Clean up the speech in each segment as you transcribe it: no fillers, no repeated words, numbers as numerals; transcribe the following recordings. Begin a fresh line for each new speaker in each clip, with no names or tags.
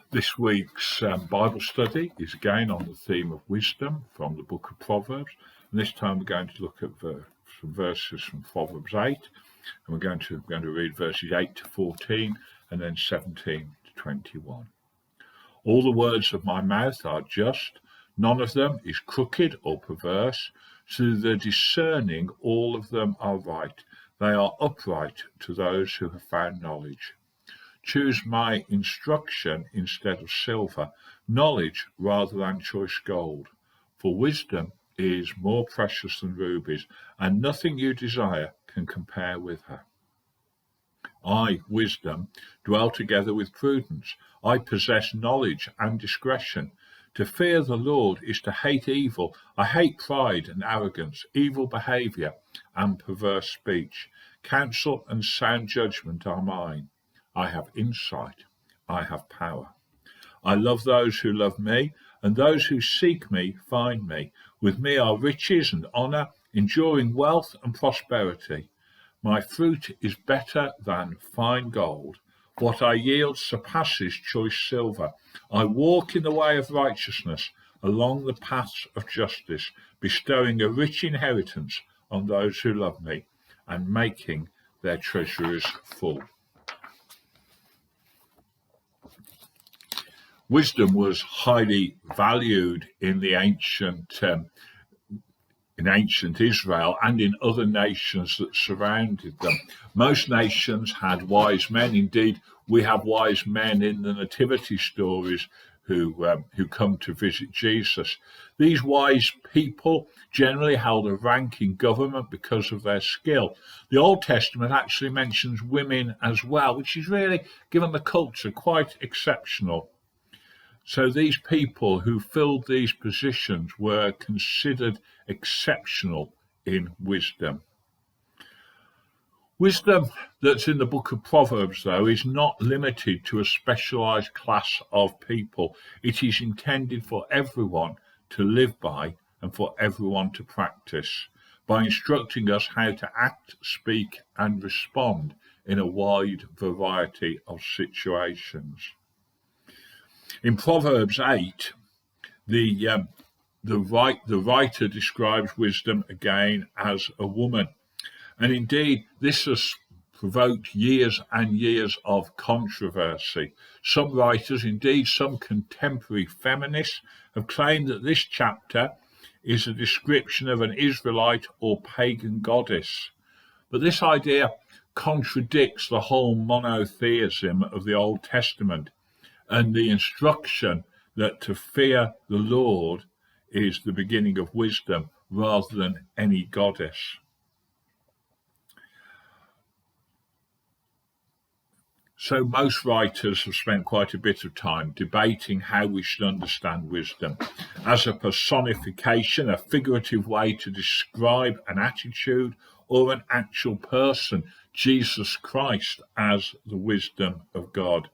This week's Bible study is again on the theme of wisdom from the book of Proverbs. And this time we're going to look at some verses from Proverbs 8. And we're going to read verses 8 to 14 and then 17 to 21. All the words of my mouth are just. None of them is crooked or perverse. To the discerning, all of them are right. They are upright to those who have found knowledge. Choose my instruction instead of silver, knowledge rather than choice gold. For wisdom is more precious than rubies, and nothing you desire can compare with her. I, wisdom, dwell together with prudence. I possess knowledge and discretion. To fear the Lord is to hate evil. I hate pride and arrogance, evil behavior and perverse speech. Counsel and sound judgment are mine. I have insight. I have power. I love those who love me, and those who seek me find me. With me are riches and honor, enduring wealth and prosperity. My fruit is better than fine gold. What I yield surpasses choice silver. I walk in the way of righteousness, along the paths of justice, bestowing a rich inheritance on those who love me, and making their treasuries full. Wisdom was highly valued in the ancient Israel and in other nations that surrounded them. Most nations had wise men. Indeed, we have wise men in the nativity stories who come to visit Jesus. These wise people generally held a rank in government because of their skill. The Old Testament actually mentions women as well, which is really, given the culture, quite exceptional. So these people who filled these positions were considered exceptional in wisdom. Wisdom that's in the book of Proverbs, though, is not limited to a specialized class of people. It is intended for everyone to live by and for everyone to practice, by instructing us how to act, speak, and respond in a wide variety of situations. In Proverbs 8, the writer describes wisdom again as a woman. And indeed, this has provoked years and years of controversy. Some writers, indeed some contemporary feminists, have claimed that this chapter is a description of an Israelite or pagan goddess. But this idea contradicts the whole monotheism of the Old Testament and the instruction that to fear the Lord is the beginning of wisdom rather than any goddess. So most writers have spent quite a bit of time debating how we should understand wisdom as a personification, a figurative way to describe an attitude or an actual person, Jesus Christ as the wisdom of God.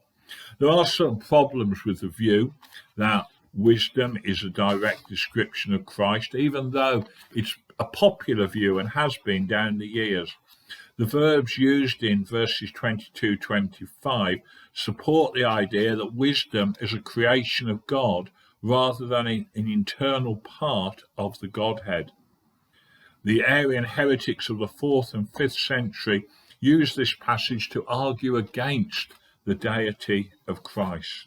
There are some problems with the view that wisdom is a direct description of Christ, even though it's a popular view and has been down the years. The verbs used in verses 22-25 support the idea that wisdom is a creation of God rather than an internal part of the Godhead. The Arian heretics of the 4th and 5th century used this passage to argue against the deity of Christ.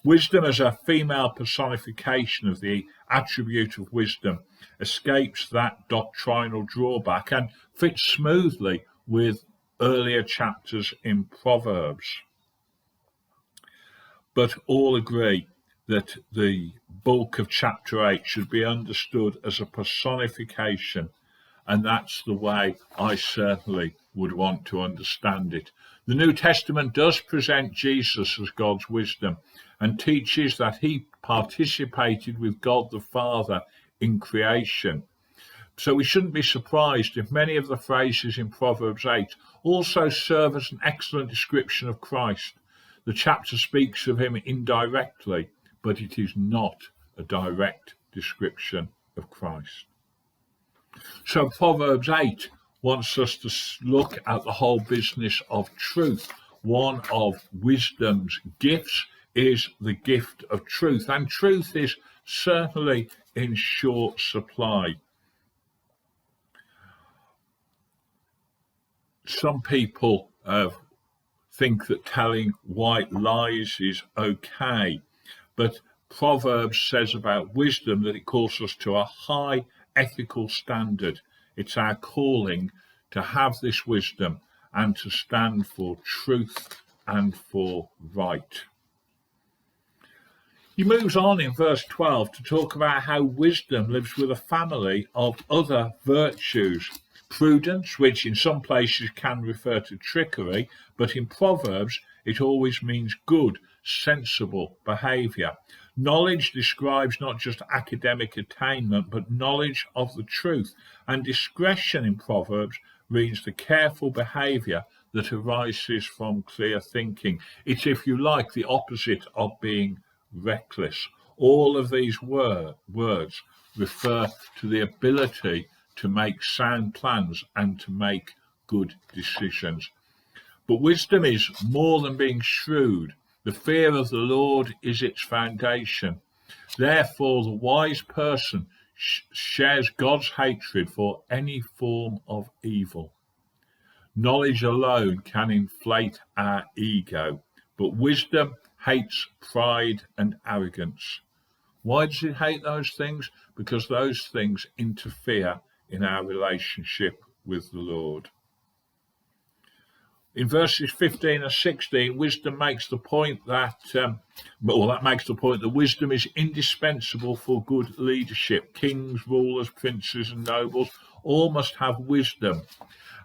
Wisdom as a female personification of the attribute of wisdom escapes that doctrinal drawback and fits smoothly with earlier chapters in Proverbs. But all agree that the bulk of chapter 8 should be understood as a personification, and that's the way I certainly would want to understand it. The New Testament does present Jesus as God's wisdom and teaches that he participated with God the Father in creation. So we shouldn't be surprised if many of the phrases in Proverbs 8 also serve as an excellent description of Christ. The chapter speaks of him indirectly, but it is not a direct description of Christ. So Proverbs 8 wants us to look at the whole business of truth, one of wisdom's gifts is the gift of truth, and truth is certainly in short supply. Some people think that telling white lies is okay, but Proverbs says about wisdom that it calls us to a high ethical standard. It's our calling to have this wisdom and to stand for truth and for right. He moves on in verse 12 to talk about how wisdom lives with a family of other virtues. Prudence, which in some places can refer to trickery, but in Proverbs it always means good, sensible behaviour. Knowledge describes not just academic attainment, but knowledge of the truth. And discretion in Proverbs means the careful behaviour that arises from clear thinking. It's, if you like, the opposite of being reckless. All of these words refer to the ability to make sound plans and to make good decisions. But wisdom is more than being shrewd. The fear of the Lord is its foundation. Therefore, the wise person shares God's hatred for any form of evil. Knowledge alone can inflate our ego, but wisdom hates pride and arrogance. Why does it hate those things? Because those things interfere in our relationship with the Lord. In verses 15 and 16, wisdom makes the point that wisdom is indispensable for good leadership. Kings, rulers, princes, and nobles all must have wisdom.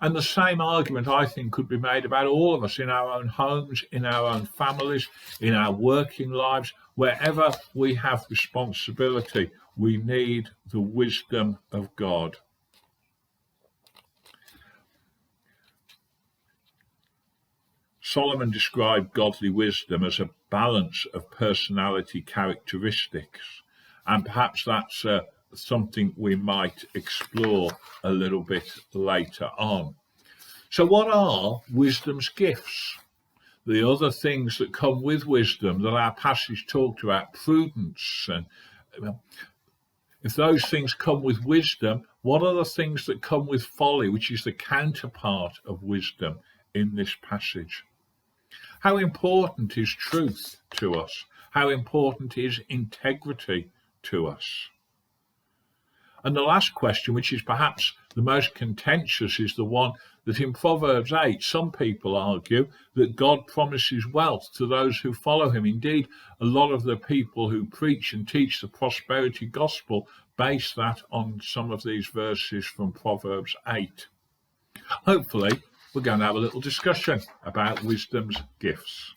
And the same argument, I think, could be made about all of us in our own homes, in our own families, in our working lives. Wherever we have responsibility, we need the wisdom of God. Solomon described godly wisdom as a balance of personality characteristics, and perhaps that's something we might explore a little bit later on. So what are wisdom's gifts? The other things that come with wisdom that our passage talked about, prudence, and if those things come with wisdom, what are the things that come with folly, which is the counterpart of wisdom in this passage? How important is truth to us? How important is integrity to us? And the last question, which is perhaps the most contentious, is the one that in Proverbs 8, some people argue that God promises wealth to those who follow him. Indeed, a lot of the people who preach and teach the prosperity gospel base that on some of these verses from Proverbs 8. Hopefully, we're going to have a little discussion about wisdom's gifts.